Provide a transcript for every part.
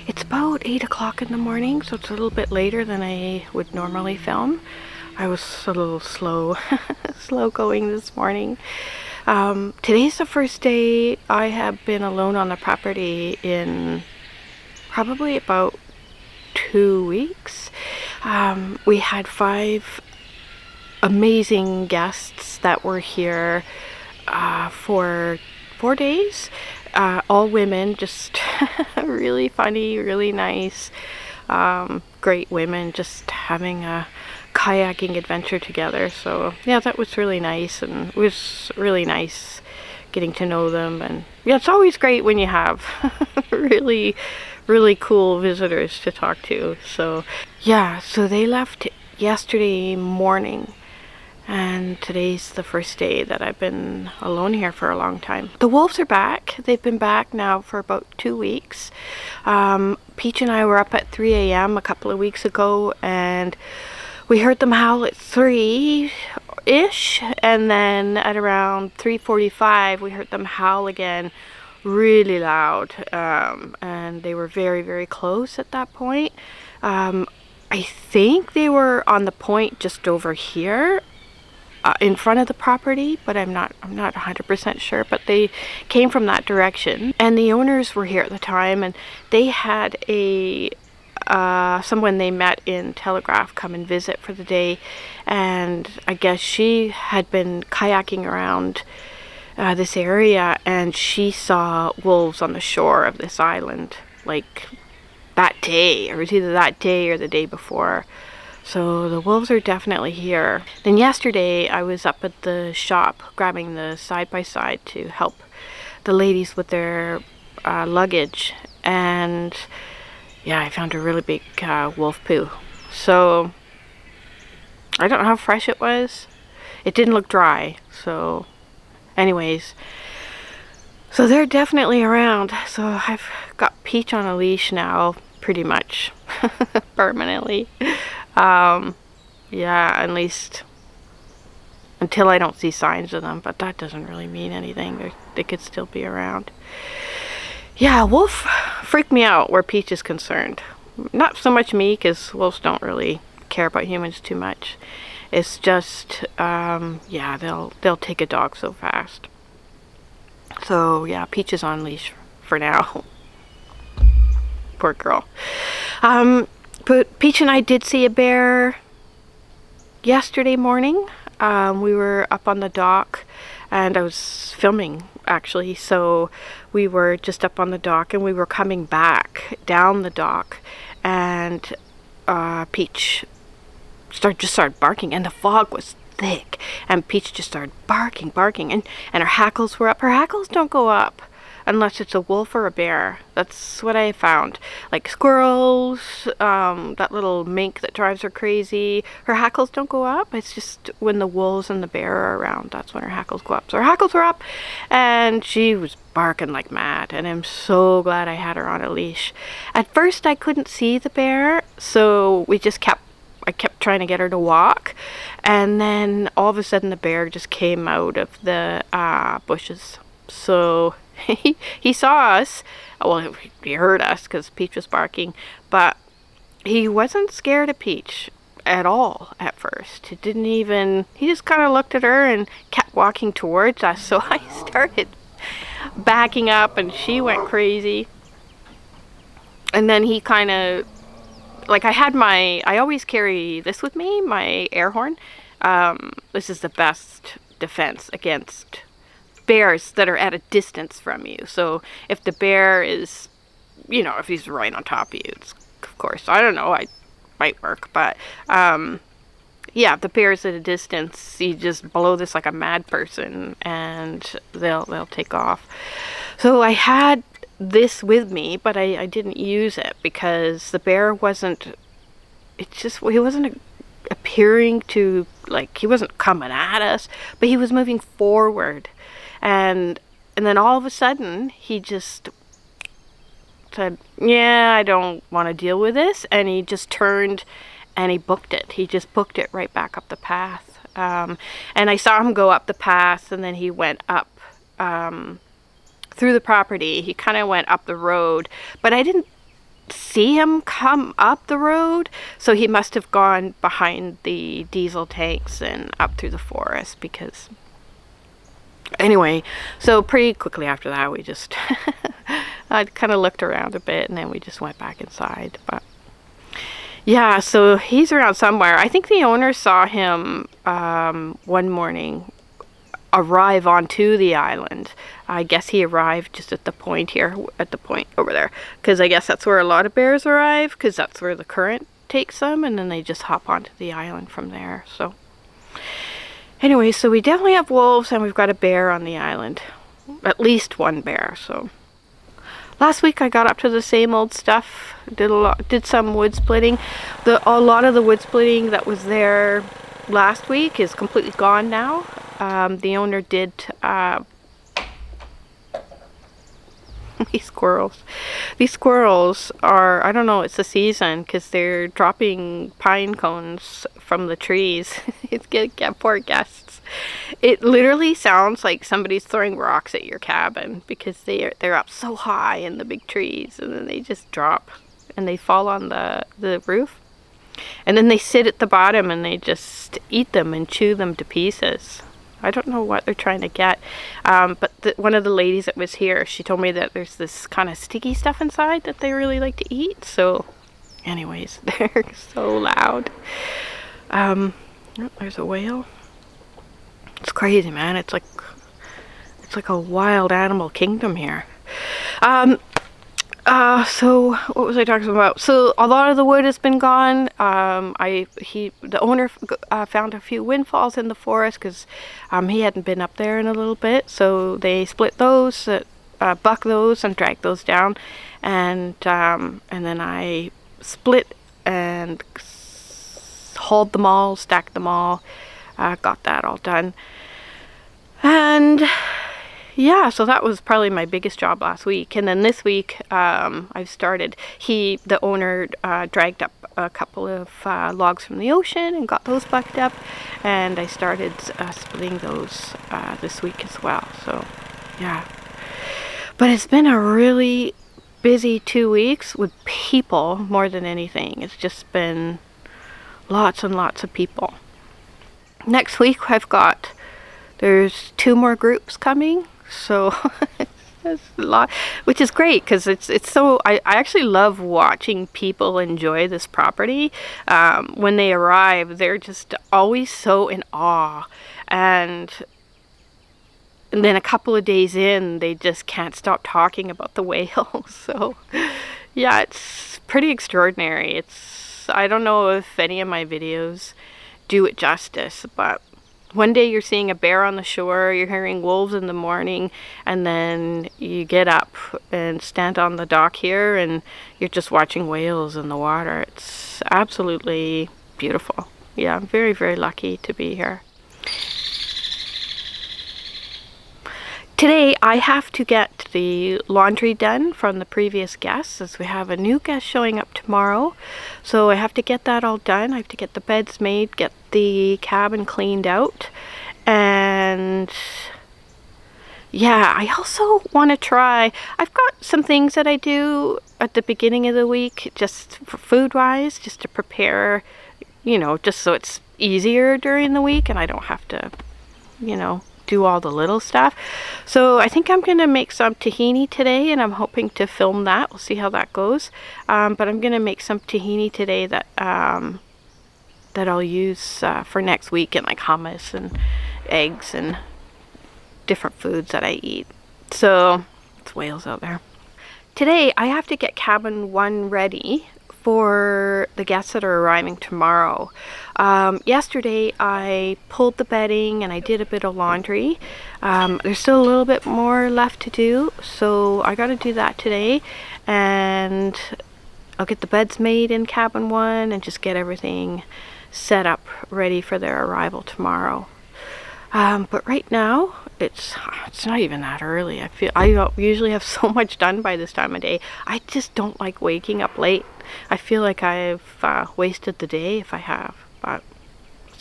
It's about 8 o'clock in the morning, so it's a little bit later than I would normally film. I was a little slow going this morning. Today's the first day I have been alone on the property in probably about 2 weeks. We had 5 amazing guests that were here for 4 days. All women, just really funny, really nice, great women, just having a kayaking adventure together. So yeah, that was really nice, and it was really nice getting to know them. And yeah, it's always great when you have really cool visitors to talk to. So yeah, so they left yesterday morning, and today's the first day that I've been alone here for a long time. The wolves are back. They've been back now for about 2 weeks. Peach and I were up at 3 a.m. a couple of weeks ago, and we heard them howl at 3-ish, and then at around 3:45 we heard them howl again really loud, and they were very close at that point. I think they were on the point just over here in front of the property, but I'm not 100% sure, but they came from that direction. And the owners were here at the time, and they had someone they met in Telegraph come and visit for the day, and I guess she had been kayaking around this area, and she saw wolves on the shore of this island like that day, or it was either that day or the day before. So the wolves are definitely here. Then yesterday I was up at the shop grabbing the side-by-side to help the ladies with their luggage, and yeah, I found a really big wolf poo. So I don't know how fresh it was. It didn't look dry. So anyways, so they're definitely around. So I've got Peach on a leash now, pretty much permanently. Yeah, at least until I don't see signs of them, but that doesn't really mean anything. They could still be around. Yeah, wolf freaked me out where Peach is concerned. Not so much me, because wolves don't really care about humans too much. It's just, yeah, they'll take a dog so fast. So yeah, Peach is on leash for now. Poor girl. But Peach and I did see a bear yesterday morning. We were up on the dock, and I was filming actually, so we were just up on the dock, and we were coming back down the dock, and Peach just started barking, and the fog was thick, and Peach just started barking, and her hackles were up. Her hackles don't go up unless it's a wolf or a bear. That's what I found. Like squirrels, that little mink that drives her crazy, her hackles don't go up. It's just when the wolves and the bear are around, that's when her hackles go up. So her hackles were up, and she was barking like mad, and I'm so glad I had her on a leash. At first I couldn't see the bear, so I kept trying to get her to walk, and then all of a sudden the bear just came out of the bushes. So he saw us. Well, he heard us because Peach was barking, but he wasn't scared of Peach at all at first. He just kind of looked at her and kept walking towards us. So I started backing up, and she went crazy. And then he kind of, like, I always carry this with me, my air horn. This is the best defense against bears that are at a distance from you. So if the bear is, if he's right on top of you, it's, of course, I don't know, it might work, but yeah, if the bear's at a distance, you just blow this like a mad person, and they'll take off. So I had this with me, but I didn't use it because the bear he wasn't appearing to, like, he wasn't coming at us, but he was moving forward. And then all of a sudden, he just said, yeah, I don't want to deal with this. And he just turned and he booked it. He just booked it right back up the path. And I saw him go up the path, and then he went up through the property. He kind of went up the road, but I didn't see him come up the road, so he must have gone behind the diesel tanks and up through the forest, because anyway, so pretty quickly after that we just I kind of looked around a bit, and then we just went back inside. But yeah, so he's around somewhere. I think the owner saw him one morning arrive onto the island. I guess he arrived just at the point here, at the point over there, because I guess that's where a lot of bears arrive, because that's where the current takes them, and then they just hop onto the island from there. So anyway, so we definitely have wolves, and we've got a bear on the island, at least one bear. So last week I got up to the same old stuff, did some wood splitting. A lot of the wood splitting that was there last week is completely gone now. The owner did these squirrels. These squirrels are, I don't know, it's the season, because they're dropping pine cones from the trees. It's get poor guests. It literally sounds like somebody's throwing rocks at your cabin, because they're up so high in the big trees, and then they just drop and they fall on the roof, and then they sit at the bottom and they just eat them and chew them to pieces. I don't know what they're trying to get, but one of the ladies that was here, she told me that there's this kind of sticky stuff inside that they really like to eat. So anyways, they're so loud. Oh, there's a whale. It's crazy, man. It's like a wild animal kingdom here. So what was I talking about? So a lot of the wood has been gone. The owner found a few windfalls in the forest, because he hadn't been up there in a little bit. So they split those, buck those, and dragged those down, and then I split and hauled them all, stacked them all, got that all done, and yeah, so that was probably my biggest job last week. And then this week, I've started, the owner dragged up a couple of logs from the ocean and got those bucked up, and I started splitting those this week as well. So yeah, but it's been a really busy 2 weeks with people more than anything. It's just been lots and lots of people. Next week there's 2 more groups coming. So that's a lot, which is great, because it's so, I actually love watching people enjoy this property. When they arrive, they're just always so in awe, and then a couple of days in, they just can't stop talking about the whales. So yeah, it's pretty extraordinary. I don't know if any of my videos do it justice, but one day you're seeing a bear on the shore, you're hearing wolves in the morning, and then you get up and stand on the dock here and you're just watching whales in the water. It's absolutely beautiful. Yeah, I'm very, very lucky to be here. Today I have to get the laundry done from the previous guests, as we have a new guest showing up tomorrow. So I have to get that all done. I have to get the beds made, get the cabin cleaned out, and yeah, I also want to try, I've got some things that I do at the beginning of the week, just for food wise, just to prepare, just so it's easier during the week and I don't have to, do all the little stuff. So I think I'm gonna make some tahini today, and I'm hoping to film that. We'll see how that goes, but I'm gonna make some tahini today that I'll use for next week, and like hummus and eggs and different foods that I eat. So it's whales out there. Today I have to get cabin 1 ready for the guests that are arriving tomorrow. Yesterday I pulled the bedding and I did a bit of laundry. There's still a little bit more left to do, so I gotta do that today, and I'll get the beds made in cabin 1 and just get everything set up ready for their arrival tomorrow. But right now it's not even that early. I usually have so much done by this time of day. I just don't like waking up late. I feel like I've wasted the day if I have, but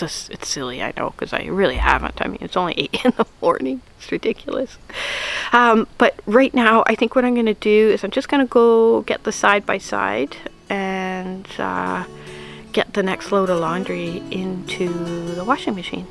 it's silly, I know, because I really haven't. I mean, it's only 8 in the morning. It's ridiculous. But right now, I think what I'm going to do is I'm just going to go get the side-by-side and get the next load of laundry into the washing machine.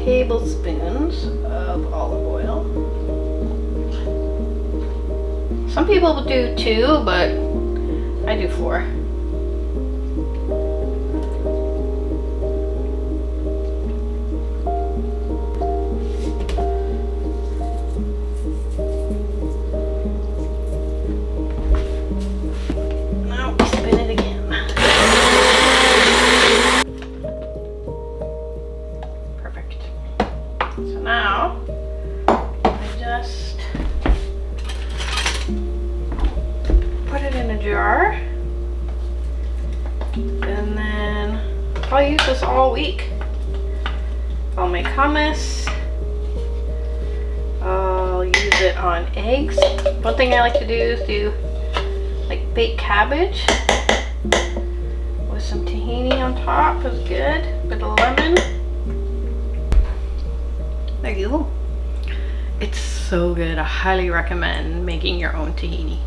Tablespoons of olive oil. Some people will do 2, but I do 4. Now spin it again. Perfect. So now I just put it in a jar, and then I'll use this all week. I'll make hummus. I'll use it on eggs. One thing I like to do is do like baked cabbage with some tahini on top. Is good. Bit of lemon. There you go. It's so good. I highly recommend making your own tahini.